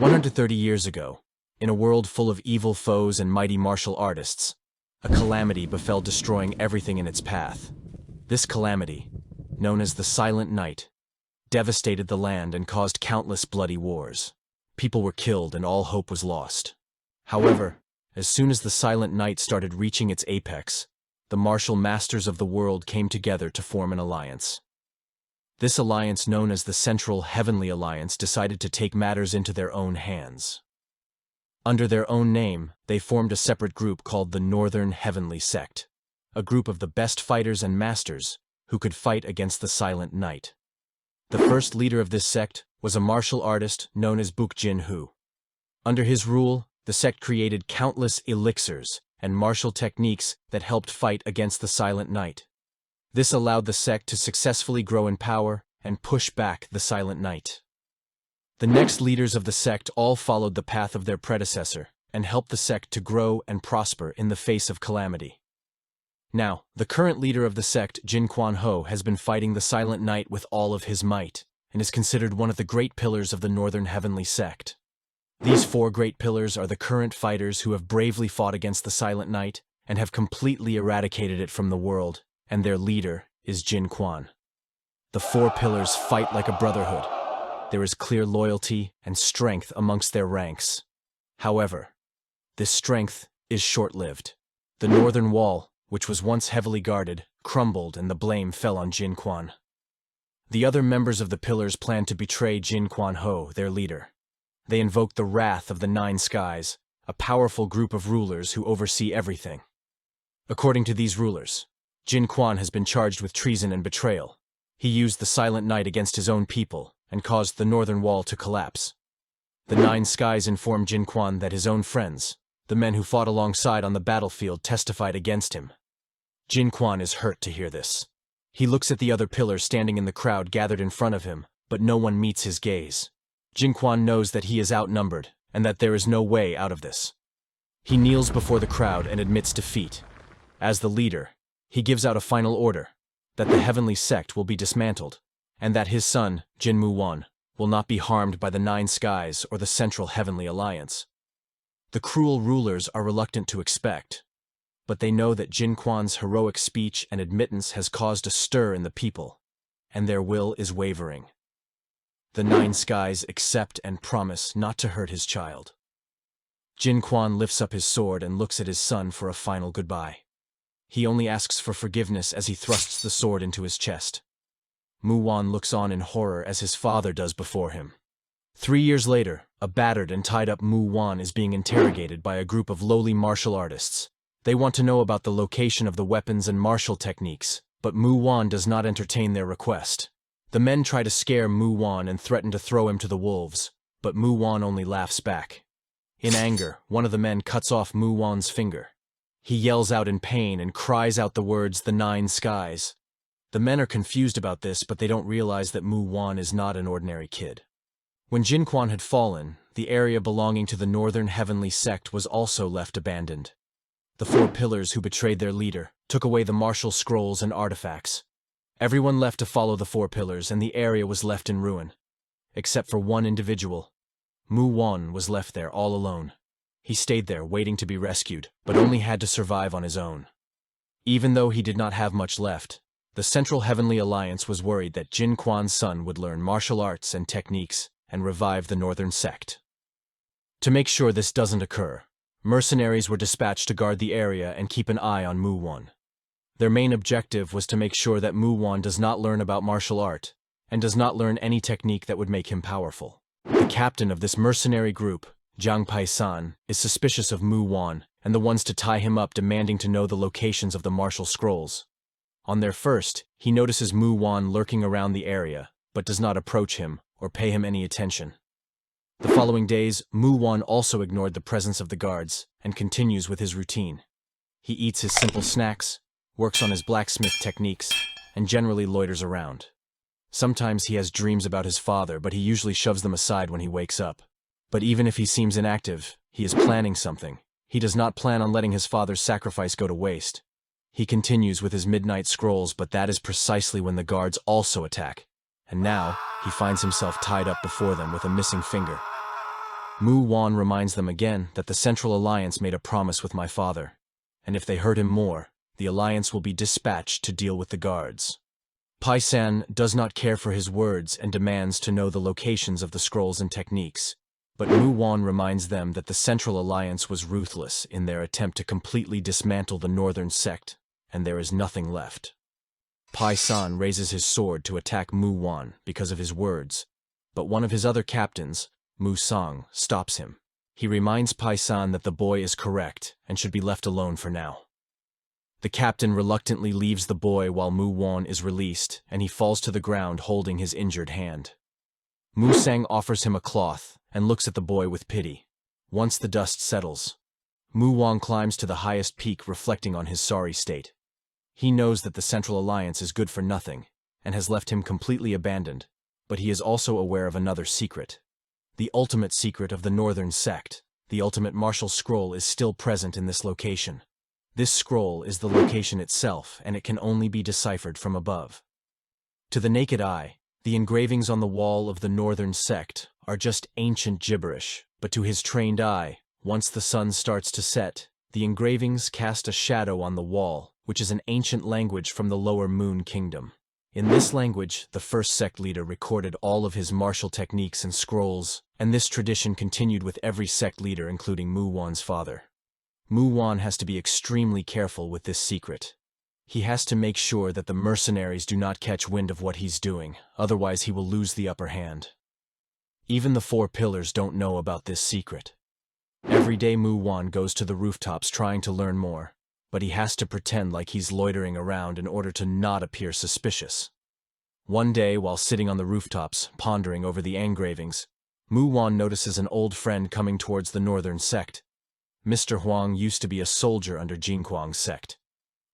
130 years ago, in a world full of evil foes and mighty martial artists, a calamity befell, destroying everything in its path. This calamity, known as the Silent Night, devastated the land and caused countless bloody wars. People were killed and all hope was lost. However, as soon as the Silent Night started reaching its apex, the martial masters of the world came together to form an alliance. This alliance, known as the Central Heavenly Alliance, decided to take matters into their own hands. Under their own name, they formed a separate group called the Northern Heavenly Sect, a group of the best fighters and masters who could fight against the Silent Night. The first leader of this sect was a martial artist known as Baek Jin Hu. Under his rule, the sect created countless elixirs and martial techniques that helped fight against the Silent Night. This allowed the sect to successfully grow in power and push back the Silent Night. The next leaders of the sect all followed the path of their predecessor and helped the sect to grow and prosper in the face of calamity. Now, the current leader of the sect, Jin Quan Ho, has been fighting the Silent Night with all of his might and is considered one of the great pillars of the Northern Heavenly Sect. These four great pillars are the current fighters who have bravely fought against the Silent Night and have completely eradicated it from the world, and their leader is Jin Quan. The four pillars fight like a brotherhood. There is clear loyalty and strength amongst their ranks. However, this strength is short-lived. The Northern Wall, which was once heavily guarded, crumbled and the blame fell on Jin Quan. The other members of the pillars planned to betray Jin Quan Ho, their leader. They invoked the wrath of the Nine Skies, a powerful group of rulers who oversee everything. According to these rulers, Jin Quan has been charged with treason and betrayal. He used the Silent Night against his own people and caused the Northern Wall to collapse. The Nine Skies informed Jin Quan that his own friends, the men who fought alongside on the battlefield, testified against him. Jin Quan is hurt to hear this. He looks at the other pillars standing in the crowd gathered in front of him, but no one meets his gaze. Jin Quan knows that he is outnumbered and that there is no way out of this. He kneels before the crowd and admits defeat. As the leader, he gives out a final order, that the Heavenly Sect will be dismantled, and that his son, Jin Muwan, will not be harmed by the Nine Skies or the Central Heavenly Alliance. The cruel rulers are reluctant to expect, but they know that Jin Quan's heroic speech and admittance has caused a stir in the people, and their will is wavering. The Nine Skies accept and promise not to hurt his child. Jin Quan lifts up his sword and looks at his son for a final goodbye. He only asks for forgiveness as he thrusts the sword into his chest. Muwan looks on in horror as his father does before him. 3 years later, a battered and tied-up Muwan is being interrogated by a group of lowly martial artists. They want to know about the location of the weapons and martial techniques, but Muwan does not entertain their request. The men try to scare Muwan and threaten to throw him to the wolves, but Muwan only laughs back. In anger, one of the men cuts off Muwan's finger. He yells out in pain and cries out the words, "The Nine Skies." The men are confused about this, but they don't realize that Muwan is not an ordinary kid. When Jin Quan had fallen, the area belonging to the Northern Heavenly Sect was also left abandoned. The four pillars who betrayed their leader took away the martial scrolls and artifacts. Everyone left to follow the four pillars, and the area was left in ruin. Except for one individual. Muwan was left there all alone. He stayed there waiting to be rescued, but only had to survive on his own. Even though he did not have much left, the Central Heavenly Alliance was worried that Jin Quan's son would learn martial arts and techniques and revive the Northern Sect. To make sure this doesn't occur, mercenaries were dispatched to guard the area and keep an eye on Muwan. Their main objective was to make sure that Muwan does not learn about martial art and does not learn any technique that would make him powerful. The captain of this mercenary group, Jiang Pai-san, is suspicious of Muwan and the ones to tie him up, demanding to know the locations of the martial scrolls. On their first, he notices Muwan lurking around the area, but does not approach him or pay him any attention. The following days, Muwan also ignored the presence of the guards and continues with his routine. He eats his simple snacks, works on his blacksmith techniques, and generally loiters around. Sometimes he has dreams about his father, but he usually shoves them aside when he wakes up. But even if he seems inactive, he is planning something. He does not plan on letting his father's sacrifice go to waste. He continues with his midnight scrolls, but that is precisely when the guards also attack. And now, he finds himself tied up before them with a missing finger. Mu Wan reminds them again that the Central Alliance made a promise with my father, and if they hurt him more, the Alliance will be dispatched to deal with the guards. Pai San does not care for his words and demands to know the locations of the scrolls and techniques, but Mu Wan reminds them that the Central Alliance was ruthless in their attempt to completely dismantle the Northern Sect, and there is nothing left. Pai San raises his sword to attack Mu Wan because of his words, but one of his other captains, Mu Song, stops him. He reminds Pai San that the boy is correct and should be left alone for now. The captain reluctantly leaves the boy while Mu Wan is released, and he falls to the ground holding his injured hand. Mu Sang offers him a cloth and looks at the boy with pity. Once the dust settles, Mu Wan climbs to the highest peak, reflecting on his sorry state. He knows that the Central Alliance is good for nothing and has left him completely abandoned, but he is also aware of another secret. The ultimate secret of the Northern Sect, the ultimate martial scroll, is still present in this location. This scroll is the location itself, and it can only be deciphered from above. To the naked eye, the engravings on the wall of the Northern Sect are just ancient gibberish, but to his trained eye, once the sun starts to set, the engravings cast a shadow on the wall, which is an ancient language from the Lower Moon Kingdom. In this language, the first sect leader recorded all of his martial techniques and scrolls, and this tradition continued with every sect leader, including Mu Wan's father. Mu Wan has to be extremely careful with this secret. He has to make sure that the mercenaries do not catch wind of what he's doing, otherwise he will lose the upper hand. Even the Four Pillars don't know about this secret. Every day Mu Wan goes to the rooftops trying to learn more, but he has to pretend like he's loitering around in order to not appear suspicious. One day, while sitting on the rooftops, pondering over the engravings, Mu Wan notices an old friend coming towards the Northern Sect. Mr. Huang used to be a soldier under Jin Kuang's sect.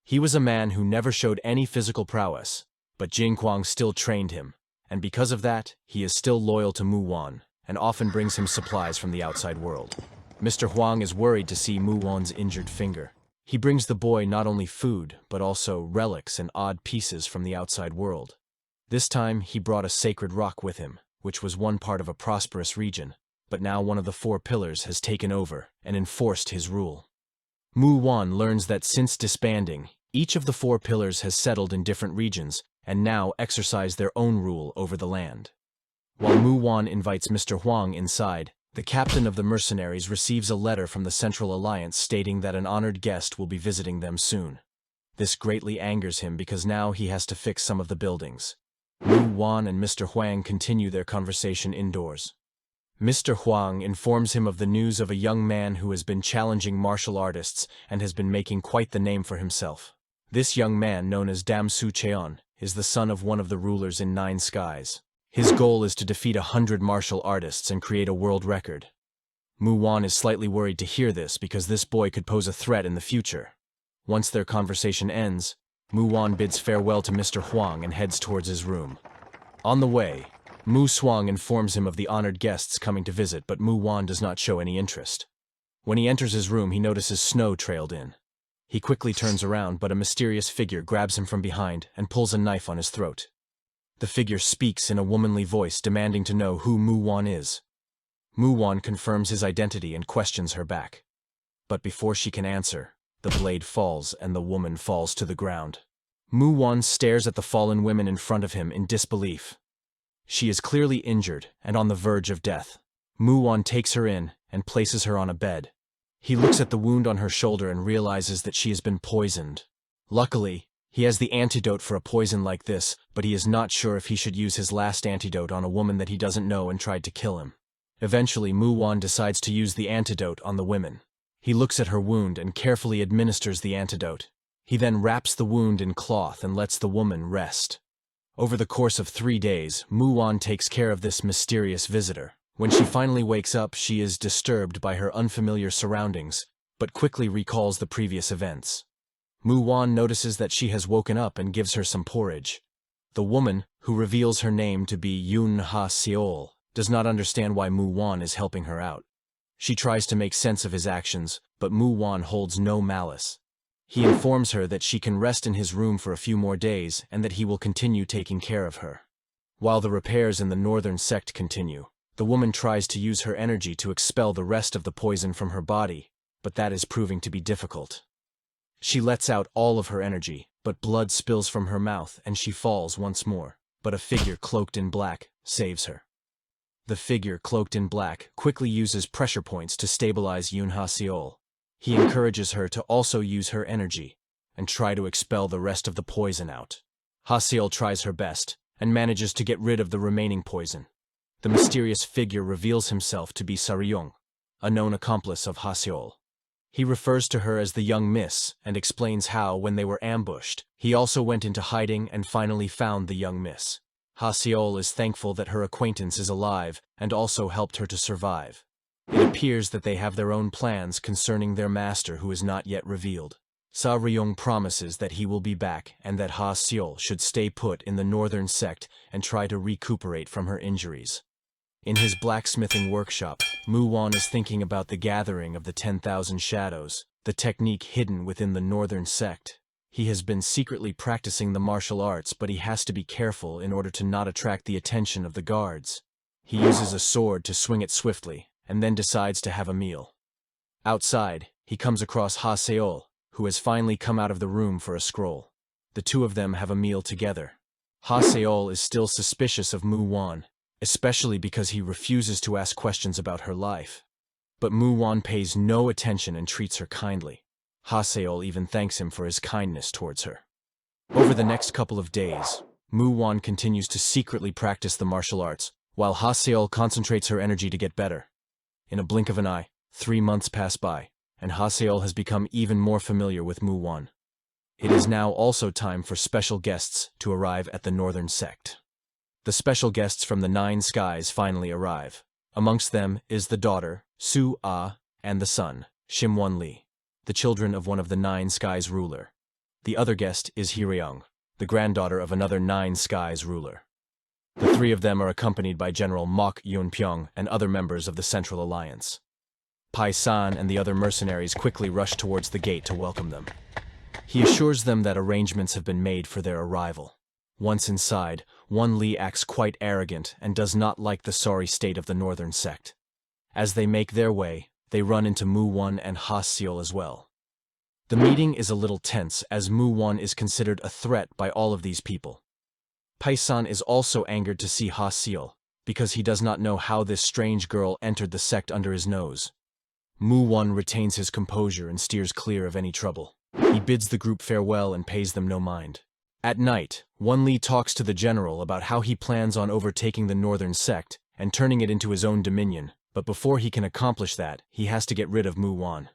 He was a man who never showed any physical prowess, but Jin Kuang still trained him, and because of that, he is still loyal to Mu Wan, and often brings him supplies from the outside world. Mr. Huang is worried to see Mu Wan's injured finger. He brings the boy not only food, but also relics and odd pieces from the outside world. This time, he brought a sacred rock with him, which was one part of a prosperous region, but now one of the Four Pillars has taken over and enforced his rule. Mu Wan learns that since disbanding, each of the Four Pillars has settled in different regions and now exercise their own rule over the land. While Mu Wan invites Mr. Huang inside, the captain of the mercenaries receives a letter from the Central Alliance stating that an honored guest will be visiting them soon. This greatly angers him because now he has to fix some of the buildings. Mu Wan and Mr. Huang continue their conversation indoors. Mr. Huang informs him of the news of a young man who has been challenging martial artists and has been making quite the name for himself. This young man, known as Dam Su Cheon, is the son of one of the rulers in Nine Skies. His goal is to defeat 100 martial artists and create a world record. Mu Wan is slightly worried to hear this because this boy could pose a threat in the future. Once their conversation ends, Mu Wan bids farewell to Mr. Huang and heads towards his room. On the way, Mu Swang informs him of the honored guests coming to visit, but Mu Wan does not show any interest. When he enters his room, he notices snow trailed in. He quickly turns around, but a mysterious figure grabs him from behind and pulls a knife on his throat. The figure speaks in a womanly voice, demanding to know who Mu Wan is. Mu Wan confirms his identity and questions her back. But before she can answer, the blade falls and the woman falls to the ground. Mu Wan stares at the fallen women in front of him in disbelief. She is clearly injured and on the verge of death. Mu Wan takes her in and places her on a bed. He looks at the wound on her shoulder and realizes that she has been poisoned. Luckily, he has the antidote for a poison like this, but he is not sure if he should use his last antidote on a woman that he doesn't know and tried to kill him. Eventually, Mu Wan decides to use the antidote on the women. He looks at her wound and carefully administers the antidote. He then wraps the wound in cloth and lets the woman rest. Over the course of 3 days, Mu Wan takes care of this mysterious visitor. When she finally wakes up, she is disturbed by her unfamiliar surroundings, but quickly recalls the previous events. Mu Wan notices that she has woken up and gives her some porridge. The woman, who reveals her name to be Yun Ha Seol, does not understand why Mu Wan is helping her out. She tries to make sense of his actions, but Mu Wan holds no malice. He informs her that she can rest in his room for a few more days and that he will continue taking care of her. While the repairs in the Northern Sect continue, The woman tries to use her energy to expel the rest of the poison from her body, but that is proving to be difficult. She lets out all of her energy, but blood spills from her mouth and she falls once more, but a figure cloaked in black saves her. The figure cloaked in black quickly uses pressure points to stabilize Yoon Ha-seol. He encourages her to also use her energy and try to expel the rest of the poison out. Ha-seol tries her best and manages to get rid of the remaining poison. The mysterious figure reveals himself to be Saryong, a known accomplice of Ha-seol. He refers to her as the young miss and explains how, when they were ambushed, he also went into hiding and finally found the young miss. Ha-seol is thankful that her acquaintance is alive and also helped her to survive. It appears that they have their own plans concerning their master who is not yet revealed. Saryong promises that he will be back and that Ha-seol should stay put in the northern sect and try to recuperate from her injuries. In his blacksmithing workshop, Mu-won is thinking about the gathering of the 10,000 shadows, the technique hidden within the northern sect. He has been secretly practicing the martial arts, but he has to be careful in order to not attract the attention of the guards. He uses a sword to swing it swiftly, and then decides to have a meal. Outside, he comes across Ha-seol, who has finally come out of the room for a scroll. The two of them have a meal together. Ha-seol is still suspicious of Mu-won, especially because he refuses to ask questions about her life. But Mu-won pays no attention and treats her kindly. Ha-seol even thanks him for his kindness towards her. Over the next couple of days, Mu-won continues to secretly practice the martial arts, while Ha-seol concentrates her energy to get better. In a blink of an eye, 3 months pass by, and Ha-seol has become even more familiar with Mu-won. It is now also time for special guests to arrive at the northern sect. The special guests from the 9 skies finally arrive. Amongst them is the daughter, Su-ah, and the son, Shim-won-lee, the children of one of the 9 skies ruler. The other guest is Hyeryong, the granddaughter of another 9 skies ruler. The 3 of them are accompanied by General Mok Yoon-pyong and other members of the Central Alliance. Pai-san and the other mercenaries quickly rush towards the gate to welcome them. He assures them that arrangements have been made for their arrival. Once inside, Won-lee acts quite arrogant and does not like the sorry state of the northern sect. As they make their way, they run into Mu-won and Ha-seol as well. The meeting is a little tense as Mu-won is considered a threat by all of these people. Pai-san is also angered to see Ha-seol, because he does not know how this strange girl entered the sect under his nose. Mu-won retains his composure and steers clear of any trouble. He bids the group farewell and pays them no mind. At night, Won-lee talks to the general about how he plans on overtaking the northern sect and turning it into his own dominion, but before he can accomplish that, he has to get rid of Mu-won.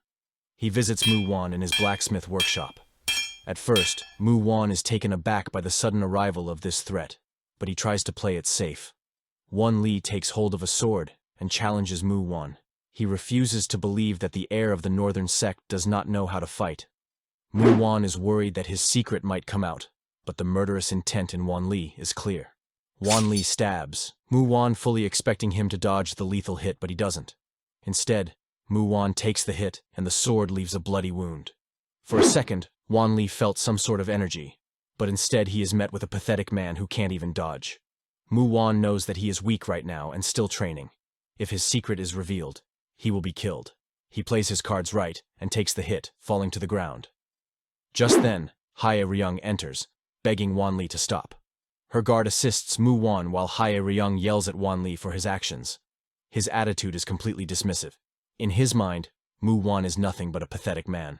He visits Mu-won in his blacksmith workshop. At first, Mu-won is taken aback by the sudden arrival of this threat, but he tries to play it safe. Won-lee takes hold of a sword and challenges Mu-won. He refuses to believe that the heir of the northern sect does not know how to fight. Mu-won is worried that his secret might come out, but the murderous intent in Won-lee is clear. Won-lee stabs, Mu-won fully expecting him to dodge the lethal hit, but he doesn't. Instead, Mu-won takes the hit and the sword leaves a bloody wound. For a second, Won-lee felt some sort of energy, but instead he is met with a pathetic man who can't even dodge. Mu-won knows that he is weak right now and still training. If his secret is revealed, he will be killed. He plays his cards right and takes the hit, falling to the ground. Just then, Hyeryong enters, begging Won-lee to stop. Her guard assists Mu-won while Hyeryong yells at Won-lee for his actions. His attitude is completely dismissive. In his mind, Mu-won is nothing but a pathetic man.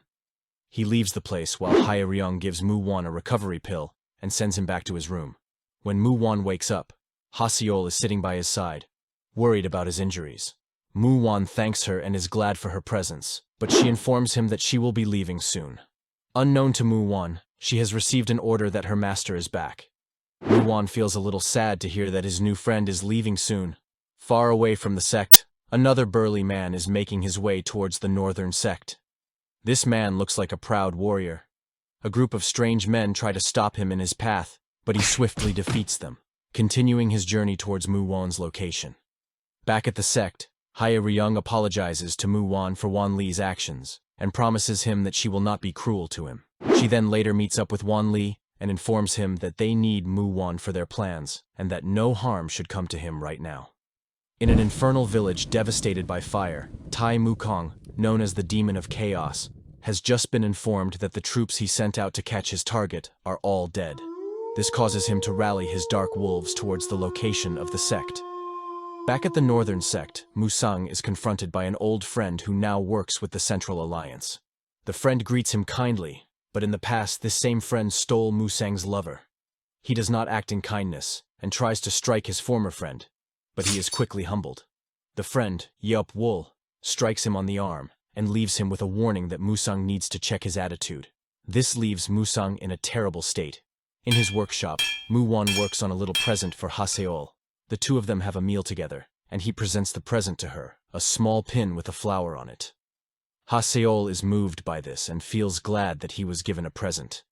He leaves the place while Hyeryong gives Mu-won a recovery pill and sends him back to his room. When Mu-won wakes up, Ha-seol is sitting by his side, worried about his injuries. Mu-won thanks her and is glad for her presence, but she informs him that she will be leaving soon. Unknown to Mu-won, she has received an order that her master is back. Mu-won feels a little sad to hear that his new friend is leaving soon. Far away from the sect, another burly man is making his way towards the northern sect. This man looks like a proud warrior. A group of strange men try to stop him in his path, but he swiftly defeats them, continuing his journey towards Mu-won's location. Back at the sect, Hyeryong apologizes to Mu-won for Won-lee's actions, and promises him that she will not be cruel to him. She then later meets up with Won-lee and informs him that they need Mu-won for their plans, and that no harm should come to him right now. In an infernal village devastated by fire, Tai Mukong, known as the Demon of Chaos, has just been informed that the troops he sent out to catch his target are all dead. This causes him to rally his dark wolves towards the location of the sect. Back at the northern sect, Musang is confronted by an old friend who now works with the Central Alliance. The friend greets him kindly, but in the past this same friend stole Musang's lover. He does not act in kindness, and tries to strike his former friend, but he is quickly humbled. The friend, Yeup Wool, strikes him on the arm, and leaves him with a warning that Musang needs to check his attitude. This leaves Musang in a terrible state. In his workshop, Mu Wan works on a little present for Haseol. The two of them have a meal together, and he presents the present to her, a small pin with a flower on it. Haseol is moved by this and feels glad that he was given a present.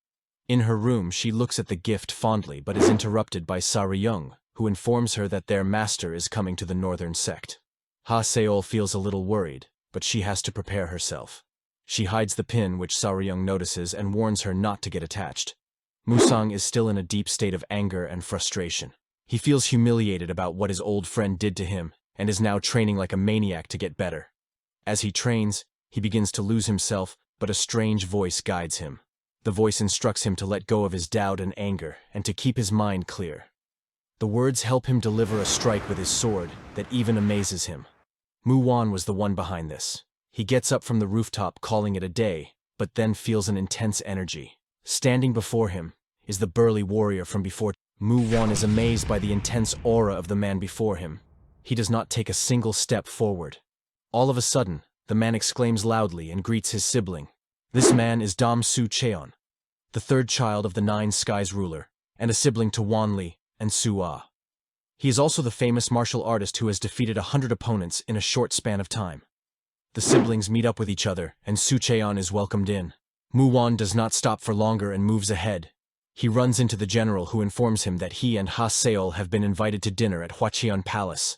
In her room, she looks at the gift fondly but is interrupted by Saryung, who informs her that their master is coming to the northern sect. Haseol feels a little worried, but she has to prepare herself. She hides the pin, which Saryung notices and warns her not to get attached. Musang is still in a deep state of anger and frustration. He feels humiliated about what his old friend did to him and is now training like a maniac to get better. As he trains, he begins to lose himself, but a strange voice guides him. The voice instructs him to let go of his doubt and anger and to keep his mind clear. The words help him deliver a strike with his sword that even amazes him. Mu Wan was the one behind this. He gets up from the rooftop calling it a day, but then feels an intense energy. Standing before him is the burly warrior from before. Mu Wan is amazed by the intense aura of the man before him. He does not take a single step forward. All of a sudden, the man exclaims loudly and greets his sibling. This man is Dam Su Cheon, the third child of the Nine Skies ruler, and a sibling to Wan Li and Su Ah. He is also the famous martial artist who has defeated 100 opponents in a short span of time. The siblings meet up with each other, and Su Cheon is welcomed in. Mu Wan does not stop for longer and moves ahead. He runs into the general, who informs him that he and Haseol have been invited to dinner at Huaqian Palace.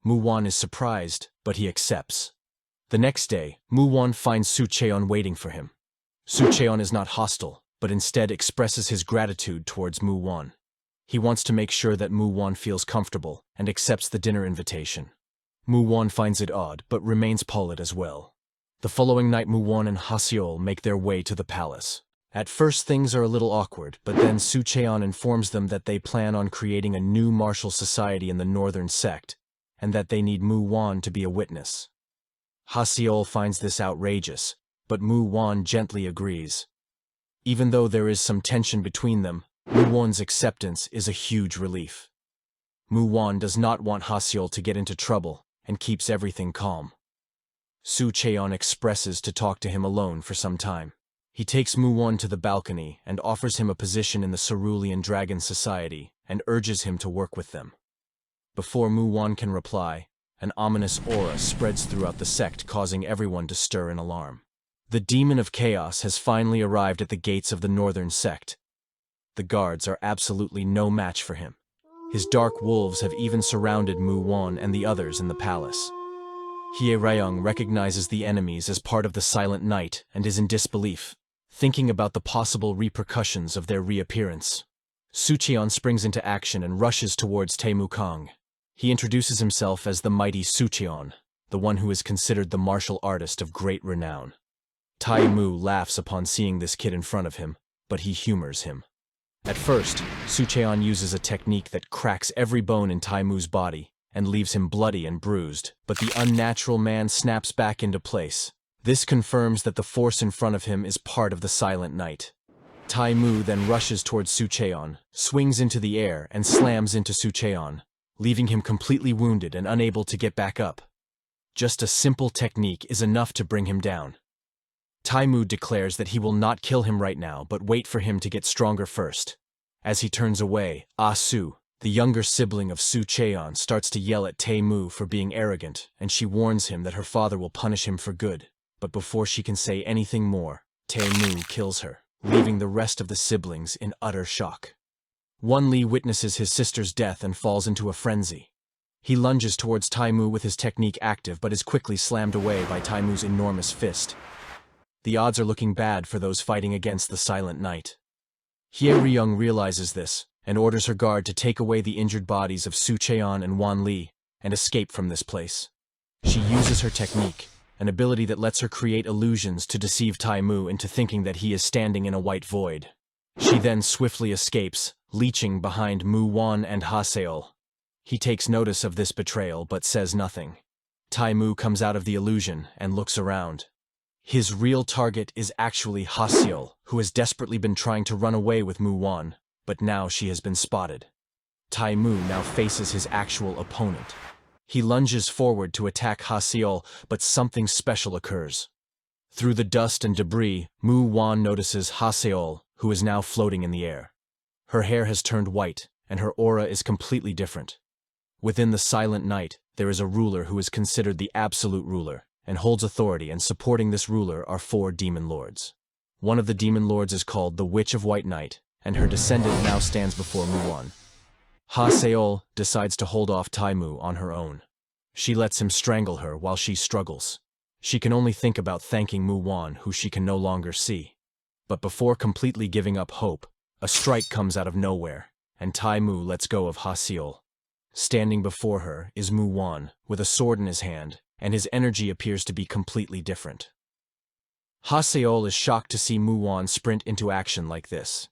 Mu Wan is surprised, but he accepts. The next day, Mu Wan finds Su Cheon waiting for him. Su Cheon is not hostile, but instead expresses his gratitude towards Mu Wan. He wants to make sure that Mu Wan feels comfortable and accepts the dinner invitation. Mu Wan finds it odd, but remains polite as well. The following night, Mu Wan and Haseol make their way to the palace. At first, things are a little awkward, but then Su Cheon informs them that they plan on creating a new martial society in the northern sect, and that they need Mu Wan to be a witness. Haseol finds this outrageous, but Mu Wan gently agrees. Even though there is some tension between them, Mu Wan's acceptance is a huge relief. Mu Wan does not want Haseol to get into trouble and keeps everything calm. Su Cheon expresses to talk to him alone for some time. He takes Mu Wan to the balcony and offers him a position in the Cerulean Dragon Society and urges him to work with them. Before Mu Wan can reply, an ominous aura spreads throughout the sect, causing everyone to stir in alarm. The Demon of Chaos has finally arrived at the gates of the northern sect. The guards are absolutely no match for him. His dark wolves have even surrounded Mu Wan and the others in the palace. Hye Ryung recognizes the enemies as part of the Silent Night and is in disbelief, thinking about the possible repercussions of their reappearance. Su Cheon springs into action and rushes towards Tai Mukong. He introduces himself as the mighty Su Cheon, the one who is considered the martial artist of great renown. Tai Mu laughs upon seeing this kid in front of him, but he humors him. At first, Su Cheon uses a technique that cracks every bone in Tai Mu's body and leaves him bloody and bruised, but the unnatural man snaps back into place. This confirms that the force in front of him is part of the Silent Night. Tai Mu then rushes towards Su Cheon, swings into the air and slams into Su Cheon, leaving him completely wounded and unable to get back up. Just a simple technique is enough to bring him down. Tai Mu declares that he will not kill him right now, but wait for him to get stronger first. As he turns away, Ah Su, the younger sibling of Su Cheon, starts to yell at Tai Mu for being arrogant, and she warns him that her father will punish him for good. But before she can say anything more, Tai Mu kills her, leaving the rest of the siblings in utter shock. Wan Li witnesses his sister's death and falls into a frenzy. He lunges towards Tai Mu with his technique active, but is quickly slammed away by Tai Mu's enormous fist. The odds are looking bad for those fighting against the Silent Night. Hye Ryung realizes this and orders her guard to take away the injured bodies of Su Cheon and Wan Li and escape from this place. She uses her technique, an ability that lets her create illusions to deceive Tai Mu into thinking that he is standing in a white void. She then swiftly escapes, leeching behind Mu Wan and Haseol. He takes notice of this betrayal but says nothing. Tai Mu comes out of the illusion and looks around. His real target is actually Haseol, who has desperately been trying to run away with Mu Wan, but now she has been spotted. Tai Mu now faces his actual opponent. He lunges forward to attack Haseol, but something special occurs. Through the dust and debris, Mu Wan notices Haseol, who is now floating in the air. Her hair has turned white, and her aura is completely different. Within the silent night, there is a ruler who is considered the absolute ruler, and holds authority, and supporting this ruler are 4 demon lords. One of the demon lords is called the Witch of White Night, and her descendant now stands before Mu Wan. Haseol decides to hold off Tai Mu on her own. She lets him strangle her while she struggles. She can only think about thanking Mu Wan, who she can no longer see. But before completely giving up hope, a strike comes out of nowhere, and Tai Mu lets go of Haseol. Standing before her is Mu Wan, with a sword in his hand, and his energy appears to be completely different. Haseol is shocked to see Mu Wan sprint into action like this.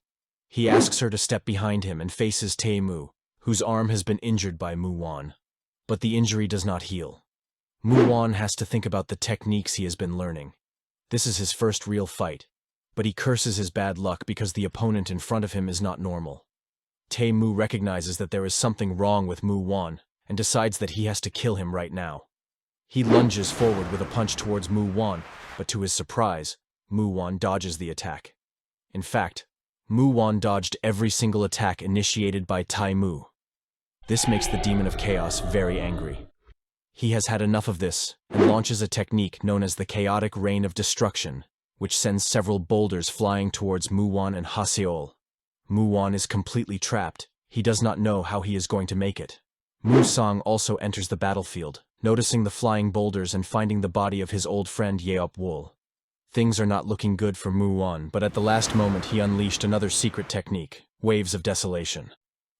He asks her to step behind him and faces Tai Mu, whose arm has been injured by Mu Wan. But the injury does not heal. Mu Wan has to think about the techniques he has been learning. This is his first real fight, but he curses his bad luck because the opponent in front of him is not normal. Tai Mu recognizes that there is something wrong with Mu Wan, and decides that he has to kill him right now. He lunges forward with a punch towards Mu Wan, but to his surprise, Mu Wan dodges the attack. In fact, Mu Wan dodged every single attack initiated by Tai Mu. This makes the Demon of Chaos very angry. He has had enough of this, and launches a technique known as the Chaotic Rain of Destruction, which sends several boulders flying towards Mu Wan and Haseol. Mu Wan is completely trapped. He does not know how he is going to make it. Mu Song also enters the battlefield, noticing the flying boulders and finding the body of his old friend Yeop Wool. Things are not looking good for Mu Wan, but at the last moment he unleashed another secret technique, Waves of Desolation.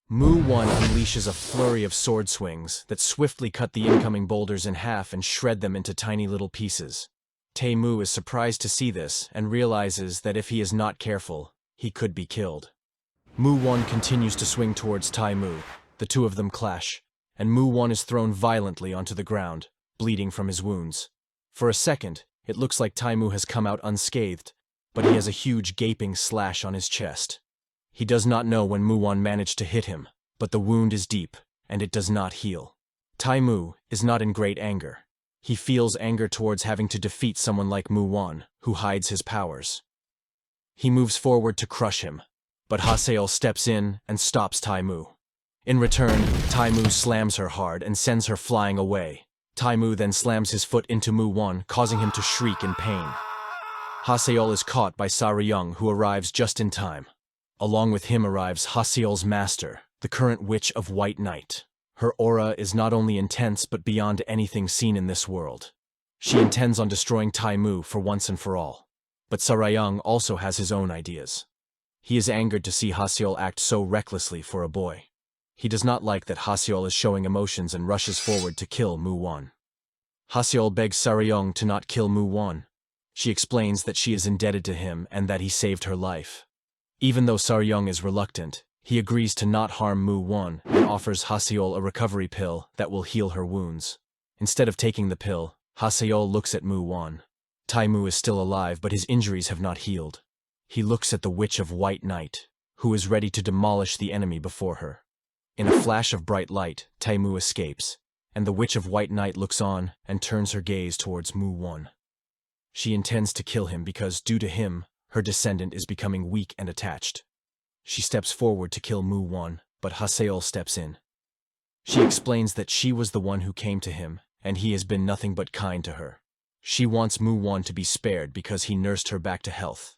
Mu Wan unleashes a flurry of sword swings that swiftly cut the incoming boulders in half and shred them into tiny little pieces. Tai Mu is surprised to see this and realizes that if he is not careful, he could be killed. Mu Wan continues to swing towards Tai Mu. The two of them clash, and Mu Wan is thrown violently onto the ground, bleeding from his wounds. For a second, it looks like Tai Mu has come out unscathed, but he has a huge gaping slash on his chest. He does not know when Mu Wan managed to hit him, but the wound is deep, and it does not heal. Tai Mu is not in great anger. He feels anger towards having to defeat someone like Mu Wan, who hides his powers. He moves forward to crush him, but Haseol steps in and stops Tai Mu. In return, Tai Mu slams her hard and sends her flying away. Tai Mu then slams his foot into Mu Wan, causing him to shriek in pain. Haseol is caught by Saryung, who arrives just in time. Along with him arrives Haseol's master, the current Witch of White Night. Her aura is not only intense but beyond anything seen in this world. She intends on destroying Tai Mu for once and for all. But Saryung also has his own ideas. He is angered to see Haseol act so recklessly for a boy. He does not like that Haseol is showing emotions and rushes forward to kill Mu Wan. Haseol begs Saryung to not kill Mu Wan. She explains that she is indebted to him and that he saved her life. Even though Saryung is reluctant, he agrees to not harm Mu Wan and offers Haseol a recovery pill that will heal her wounds. Instead of taking the pill, Haseol looks at Mu Wan. Tai Mu is still alive, but his injuries have not healed. He looks at the Witch of White Night, who is ready to demolish the enemy before her. In a flash of bright light, Tai Mu escapes, and the Witch of White Night looks on and turns her gaze towards Mu Wan. She intends to kill him because, due to him, her descendant is becoming weak and attached. She steps forward to kill Mu Wan, but Haseol steps in. She explains that she was the one who came to him, and he has been nothing but kind to her. She wants Mu Wan to be spared because he nursed her back to health.